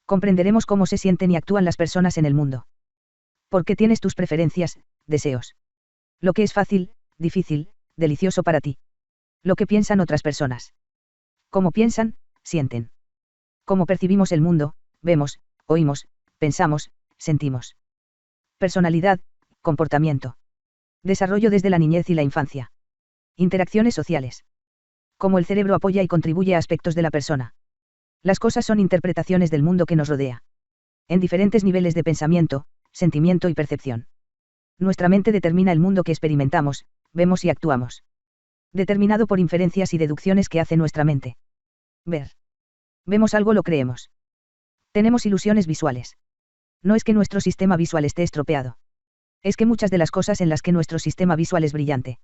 Comprenderemos cómo se sienten y actúan las personas en el mundo. ¿Por qué tienes tus preferencias, deseos? Lo que es fácil, difícil, delicioso para ti. Lo que piensan otras personas. Cómo piensan, sienten. Cómo percibimos el mundo, vemos, oímos, pensamos, sentimos. Personalidad, comportamiento. Desarrollo desde la niñez y la infancia. Interacciones sociales. Cómo el cerebro apoya y contribuye a aspectos de la persona. Las cosas son interpretaciones del mundo que nos rodea. En diferentes niveles de pensamiento, sentimiento y percepción. Nuestra mente determina el mundo que experimentamos, vemos y actuamos. Determinado por inferencias y deducciones que hace nuestra mente. Ver. Vemos algo, lo creemos. Tenemos ilusiones visuales. No es que nuestro sistema visual esté estropeado. Es que muchas de las cosas en las que nuestro sistema visual es brillante.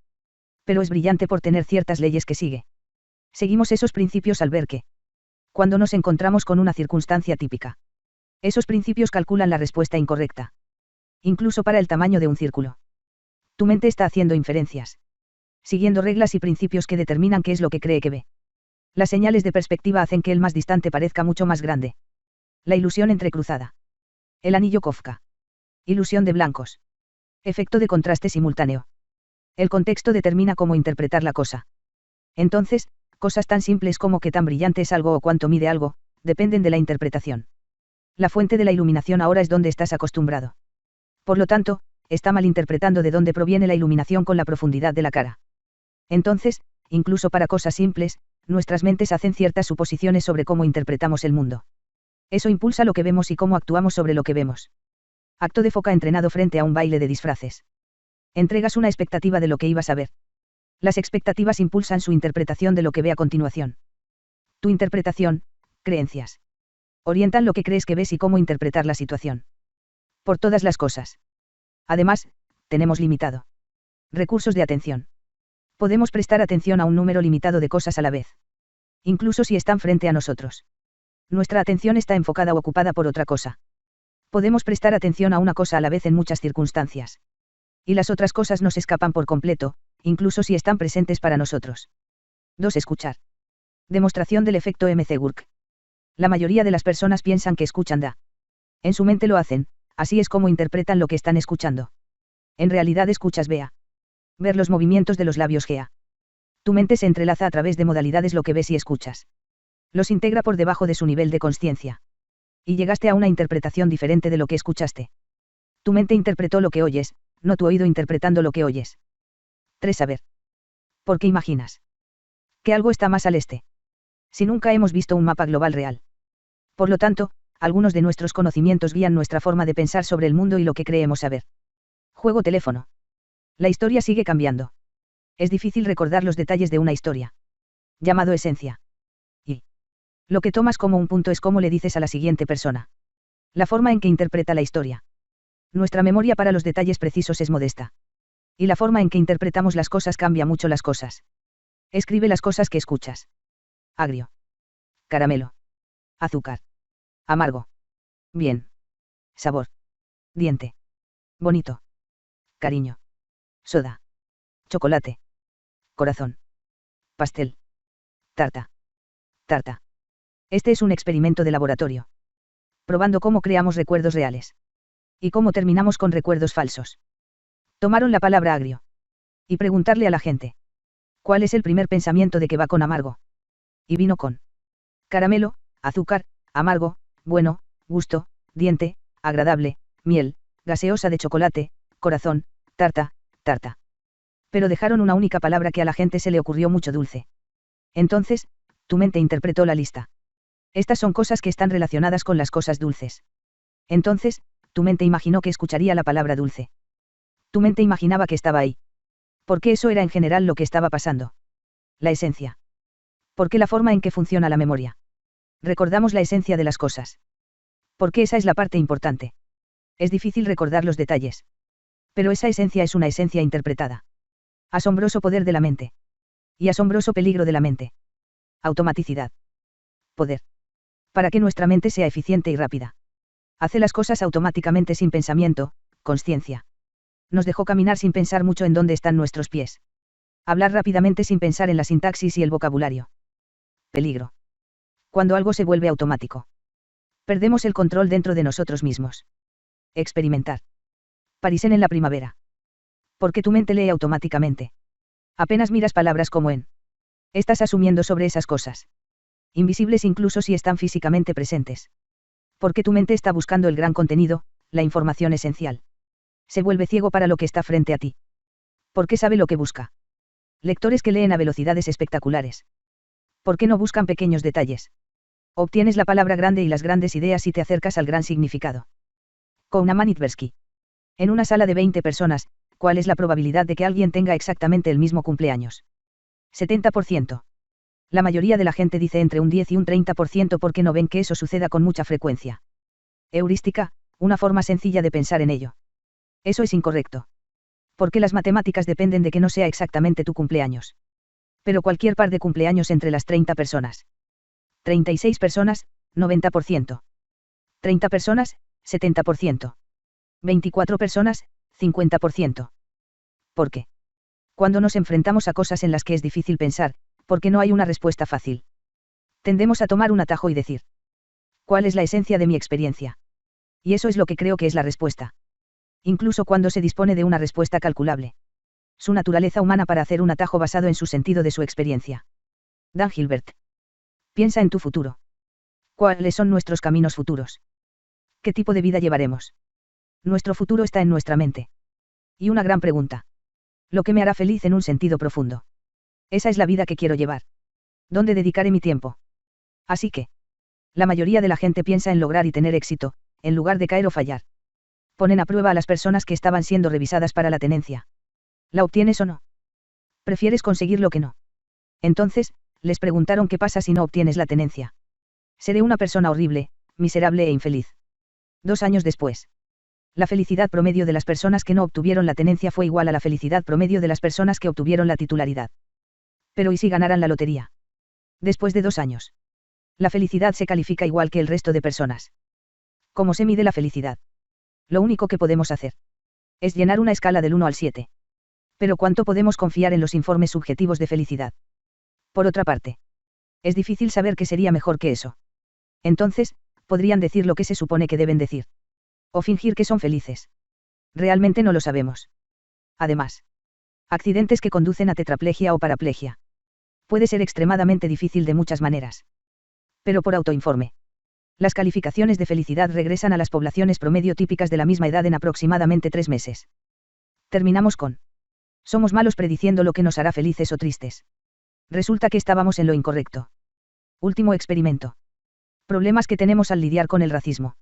Pero es brillante por tener ciertas leyes que sigue. Seguimos esos principios al ver que, cuando nos encontramos con una circunstancia típica, esos principios calculan la respuesta incorrecta. Incluso para el tamaño de un círculo. Tu mente está haciendo inferencias. Siguiendo reglas y principios que determinan qué es lo que cree que ve. Las señales de perspectiva hacen que el más distante parezca mucho más grande. La ilusión entrecruzada. El anillo Kafka. Ilusión de blancos. Efecto de contraste simultáneo. El contexto determina cómo interpretar la cosa. Entonces, cosas tan simples como qué tan brillante es algo o cuánto mide algo, dependen de la interpretación. La fuente de la iluminación ahora es donde estás acostumbrado. Por lo tanto, está malinterpretando de dónde proviene la iluminación con la profundidad de la cara. Entonces, incluso para cosas simples, nuestras mentes hacen ciertas suposiciones sobre cómo interpretamos el mundo. Eso impulsa lo que vemos y cómo actuamos sobre lo que vemos. Acto de foca entrenado frente a un baile de disfraces. Entregas una expectativa de lo que ibas a ver. Las expectativas impulsan su interpretación de lo que ve a continuación. Tu interpretación, creencias. Orientan lo que crees que ves y cómo interpretar la situación. Por todas las cosas. Además, tenemos limitado. Recursos de atención. Podemos prestar atención a un número limitado de cosas a la vez. Incluso si están frente a nosotros. Nuestra atención está enfocada o ocupada por otra cosa. Podemos prestar atención a una cosa a la vez en muchas circunstancias. Y las otras cosas nos escapan por completo, incluso si están presentes para nosotros. 2. Escuchar. Demostración del efecto MC-Gurk. La mayoría de las personas piensan que escuchan da. En su mente lo hacen, así es como interpretan lo que están escuchando. En realidad escuchas vea. Ver los movimientos de los labios gea. Tu mente se entrelaza a través de modalidades lo que ves y escuchas. Los integra por debajo de su nivel de consciencia. Y llegaste a una interpretación diferente de lo que escuchaste. Tu mente interpretó lo que oyes, no tu oído interpretando lo que oyes. 3. Saber. ¿Por qué imaginas que algo está más al este? Si nunca hemos visto un mapa global real. Por lo tanto, algunos de nuestros conocimientos guían nuestra forma de pensar sobre el mundo y lo que creemos saber. Juego teléfono. La historia sigue cambiando. Es difícil recordar los detalles de una historia. Llamado esencia. Y lo que tomas como un punto es cómo le dices a la siguiente persona. La forma en que interpreta la historia. Nuestra memoria para los detalles precisos es modesta. Y la forma en que interpretamos las cosas cambia mucho las cosas. Escribe las cosas que escuchas. Agrio. Caramelo. Azúcar. Amargo. Bien. Sabor. Diente. Bonito. Cariño. Soda. Chocolate. Corazón. Pastel. Tarta. Tarta. Este es un experimento de laboratorio. Probando cómo creamos recuerdos reales. Y cómo terminamos con recuerdos falsos. Tomaron la palabra agrio. Y preguntarle a la gente. ¿Cuál es el primer pensamiento de que va con amargo? Y vino con caramelo, azúcar, amargo, bueno, gusto, diente, agradable, miel, gaseosa de chocolate, corazón, tarta, tarta. Pero dejaron una única palabra que a la gente se le ocurrió mucho dulce. Entonces, tu mente interpretó la lista. Estas son cosas que están relacionadas con las cosas dulces. Entonces, tu mente imaginó que escucharía la palabra dulce. Tu mente imaginaba que estaba ahí. Porque eso era en general lo que estaba pasando. La esencia. Porque la forma en que funciona la memoria. Recordamos la esencia de las cosas. Porque esa es la parte importante. Es difícil recordar los detalles. Pero esa esencia es una esencia interpretada. Asombroso poder de la mente. Y asombroso peligro de la mente. Automaticidad. Poder. Para que nuestra mente sea eficiente y rápida. Hace las cosas automáticamente sin pensamiento, consciencia. Nos dejó caminar sin pensar mucho en dónde están nuestros pies. Hablar rápidamente sin pensar en la sintaxis y el vocabulario. Peligro. Cuando algo se vuelve automático. Perdemos el control dentro de nosotros mismos. Experimentar. Parisen en la primavera. Porque tu mente lee automáticamente. Apenas miras palabras como en. Estás asumiendo sobre esas cosas. Invisibles incluso si están físicamente presentes. Porque tu mente está buscando el gran contenido, la información esencial. Se vuelve ciego para lo que está frente a ti. Porque sabe lo que busca. Lectores que leen a velocidades espectaculares. ¿Por qué no buscan pequeños detalles? Obtienes la palabra grande y las grandes ideas y te acercas al gran significado. Kahneman y Tversky. En una sala de 20 personas, ¿cuál es la probabilidad de que alguien tenga exactamente el mismo cumpleaños? 70%. La mayoría de la gente dice entre un 10 y un 30% porque no ven que eso suceda con mucha frecuencia. Heurística, una forma sencilla de pensar en ello. Eso es incorrecto. Porque las matemáticas dependen de que no sea exactamente tu cumpleaños. Pero cualquier par de cumpleaños entre las 30 personas. 36 personas, 90%. 30 personas, 70%. 24 personas, 50%. ¿Por qué? Cuando nos enfrentamos a cosas en las que es difícil pensar, porque no hay una respuesta fácil. Tendemos a tomar un atajo y decir, ¿cuál es la esencia de mi experiencia? Y eso es lo que creo que es la respuesta. Incluso cuando se dispone de una respuesta calculable. Su naturaleza humana para hacer un atajo basado en su sentido de su experiencia. Dan Gilbert. Piensa en tu futuro. ¿Cuáles son nuestros caminos futuros? ¿Qué tipo de vida llevaremos? Nuestro futuro está en nuestra mente. Y una gran pregunta. Lo que me hará feliz en un sentido profundo. Esa es la vida que quiero llevar. ¿Dónde dedicaré mi tiempo? Así que. La mayoría de la gente piensa en lograr y tener éxito, en lugar de caer o fallar. Ponen a prueba a las personas que estaban siendo revisadas para la tenencia. ¿La obtienes o no? ¿Prefieres conseguirlo que no? Entonces, les preguntaron qué pasa si no obtienes la tenencia. Seré una persona horrible, miserable e infeliz. 2 años después. La felicidad promedio de las personas que no obtuvieron la tenencia fue igual a la felicidad promedio de las personas que obtuvieron la titularidad. Pero ¿y si ganaran la lotería? Después de 2 años. La felicidad se califica igual que el resto de personas. ¿Cómo se mide la felicidad? Lo único que podemos hacer es llenar una escala del 1 al 7. Pero ¿cuánto podemos confiar en los informes subjetivos de felicidad? Por otra parte, es difícil saber qué sería mejor que eso. Entonces, podrían decir lo que se supone que deben decir. O fingir que son felices. Realmente no lo sabemos. Además, accidentes que conducen a tetraplegia o paraplegia. Puede ser extremadamente difícil de muchas maneras. Pero por autoinforme. Las calificaciones de felicidad regresan a las poblaciones promedio típicas de la misma edad en aproximadamente 3 meses. Terminamos con. Somos malos prediciendo lo que nos hará felices o tristes. Resulta que estábamos en lo incorrecto. Último experimento. Problemas que tenemos al lidiar con el racismo.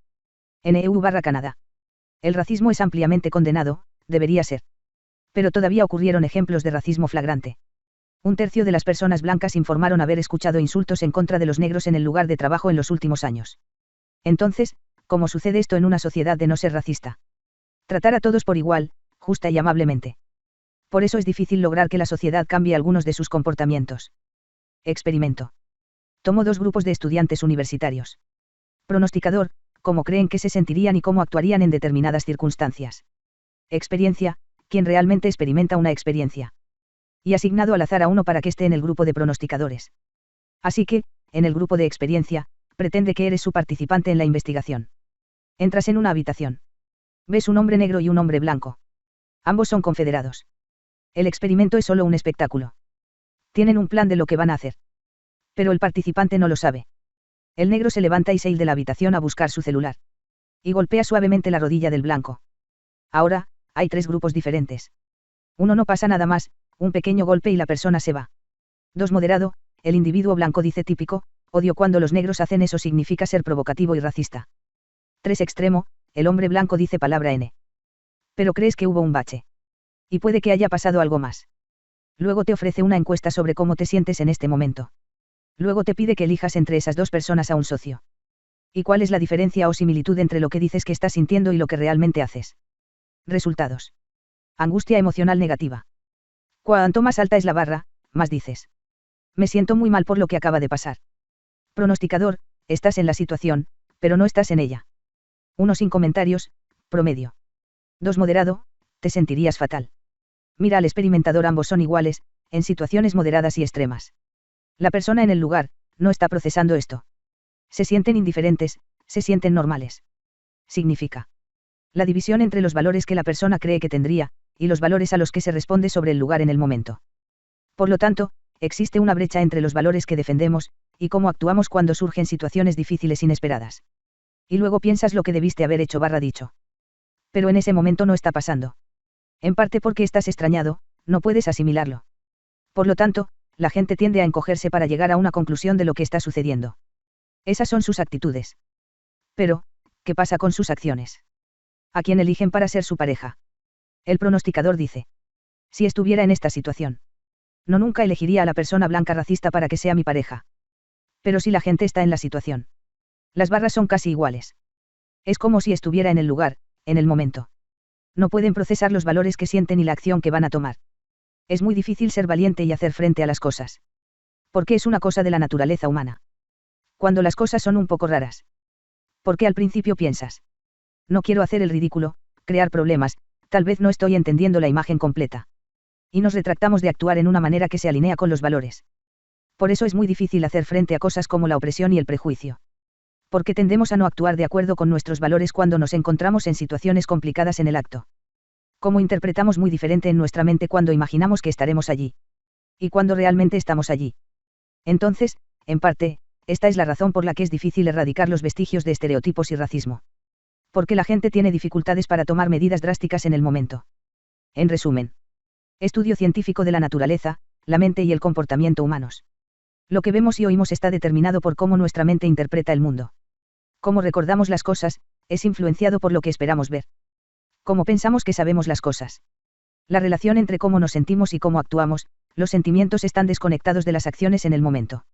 NEU/Canadá. El racismo es ampliamente condenado, debería ser. Pero todavía ocurrieron ejemplos de racismo flagrante. 1/3 de las personas blancas informaron haber escuchado insultos en contra de los negros en el lugar de trabajo en los últimos años. Entonces, ¿cómo sucede esto en una sociedad de no ser racista? Tratar a todos por igual, justa y amablemente. Por eso es difícil lograr que la sociedad cambie algunos de sus comportamientos. Experimento. Tomo 2 grupos de estudiantes universitarios. Pronosticador, cómo creen que se sentirían y cómo actuarían en determinadas circunstancias. Experiencia, quien realmente experimenta una experiencia. Y asignado al azar a uno para que esté en el grupo de pronosticadores. Así que, en el grupo de experiencia, pretende que eres su participante en la investigación. Entras en una habitación. Ves un hombre negro y un hombre blanco. Ambos son confederados. El experimento es solo un espectáculo. Tienen un plan de lo que van a hacer. Pero el participante no lo sabe. El negro se levanta y sale de la habitación a buscar su celular. Y golpea suavemente la rodilla del blanco. Ahora, hay 3 grupos diferentes. Uno no pasa nada más, un pequeño golpe y la persona se va. 2 moderado, el individuo blanco dice típico, odio cuando los negros hacen eso significa ser provocativo y racista. 3 extremo, el hombre blanco dice palabra N. Pero crees que hubo un bache. Y puede que haya pasado algo más. Luego te ofrece una encuesta sobre cómo te sientes en este momento. Luego te pide que elijas entre esas 2 personas a un socio. ¿Y cuál es la diferencia o similitud entre lo que dices que estás sintiendo y lo que realmente haces? Resultados. Angustia emocional negativa. Cuanto más alta es la barra, más dices. Me siento muy mal por lo que acaba de pasar. Pronosticador, estás en la situación, pero no estás en ella. 1 sin comentarios, promedio. 2 moderado, te sentirías fatal. Mira al experimentador, ambos son iguales, en situaciones moderadas y extremas. La persona en el lugar, no está procesando esto. Se sienten indiferentes, Se sienten normales. Significa la división entre los valores que la persona cree que tendría, y los valores a los que se responde sobre el lugar en el momento. Por lo tanto, existe una brecha entre los valores que defendemos, y cómo actuamos cuando surgen situaciones difíciles inesperadas. Y luego piensas lo que debiste haber hecho / dicho. Pero en ese momento no está pasando. En parte porque estás extrañado, no puedes asimilarlo. Por lo tanto, la gente tiende a encogerse para llegar a una conclusión de lo que está sucediendo. Esas son sus actitudes. Pero, ¿qué pasa con sus acciones? ¿A quién eligen para ser su pareja? El pronosticador dice: si estuviera en esta situación, no nunca elegiría a la persona blanca racista para que sea mi pareja. Pero si la gente está en la situación, las barras son casi iguales. Es como si estuviera en el lugar, en el momento. No pueden procesar los valores que sienten y la acción que van a tomar. Es muy difícil ser valiente y hacer frente a las cosas. Porque es una cosa de la naturaleza humana. Cuando las cosas son un poco raras. Porque al principio piensas: no quiero hacer el ridículo, crear problemas, tal vez no estoy entendiendo la imagen completa. Y nos retractamos de actuar en una manera que se alinea con los valores. Por eso es muy difícil hacer frente a cosas como la opresión y el prejuicio. Porque tendemos a no actuar de acuerdo con nuestros valores cuando nos encontramos en situaciones complicadas en el acto. Cómo interpretamos muy diferente en nuestra mente cuando imaginamos que estaremos allí. Y cuando realmente estamos allí. Entonces, en parte, esta es la razón por la que es difícil erradicar los vestigios de estereotipos y racismo. Porque la gente tiene dificultades para tomar medidas drásticas en el momento. En resumen, estudio científico de la naturaleza, la mente y el comportamiento humanos. Lo que vemos y oímos está determinado por cómo nuestra mente interpreta el mundo. Cómo recordamos las cosas, es influenciado por lo que esperamos ver. Cómo pensamos que sabemos las cosas. La relación entre cómo nos sentimos y cómo actuamos, los sentimientos están desconectados de las acciones en el momento.